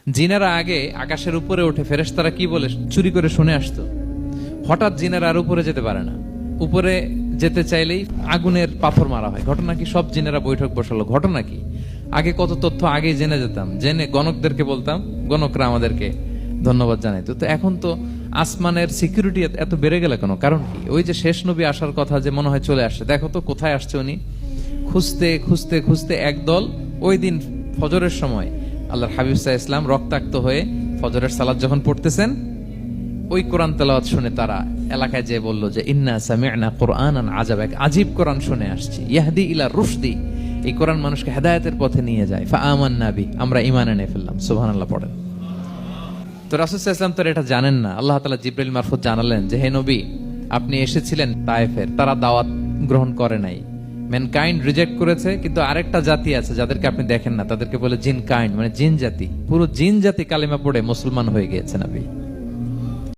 জিনেরা আগে আকাশের উপরে উঠে ফেরেশতারা কি বলে চুরি করে শুনে আসতো। হঠাৎ জিনেরা আর উপরে যেতে পারে না, উপরে যেতে চাইলেই আগুনের পাথর মারা হয়। ঘটনা কি? সব জিনেরা বৈঠক বসালো। ঘটনা কি? আগে কত তথ্য আগে জেনে যেতাম, জেনে গণকদেরকে বলতাম, গণকরা আমাদেরকে ধন্যবাদ জানাইতো। তো এখন তো আসমানের সিকিউরিটি এত বেড়ে গেল কেন? কারণ কি? ওই যে শেষ নবী আসার কথা যে মনে হয় চলে আসছে, দেখো তো কোথায় আসছে উনি। খুঁজতে খুঁজতে খুঁজতে একদল ওই দিন ফজরের সময় আল্লাহর হাবিব সাল্লাল্লাহু আলাইহি ওয়াসাল্লাম রক্তাক্ত হয়ে ফজরের সালাত যখন পড়তেছেন, ওই কোরআন তেলাওয়াত শুনে তারা এলাকায় যেয়ে বলল যে ইন্না সামি'না কুরআনান আজাব, এক আজীব কোরআন শুনে আসছি, ইয়াহদি ইলা রুশদি, এই কোরআন মানুষকে হেদায়েতের পথে নিয়ে যায়। ফাআমান্না বি, আমরা ঈমান এনে ফেললাম। সুবহানাল্লাহ পড়েন। তো রাসূল সাল্লাল্লাহু আলাইহি ওয়াসাল্লাম তো এটা জানেন না। আল্লাহ তাআলা জিবরাইল মারফত জানালেন যে হে নবী, আপনি এসেছিলেন তায়েফের, তারা দাওয়াত গ্রহণ করে নাই, ম্যানকাইন্ড রিজেক্ট করেছে। কিন্তু আরেকটা জাতি আছে যাদেরকে আপনি দেখেন না, তাদেরকে বলে জিন কাইন্ড, মানে জিন জাতি। পুরো জিন জাতি কালিমা পড়ে মুসলমান হয়ে গিয়েছে নবী।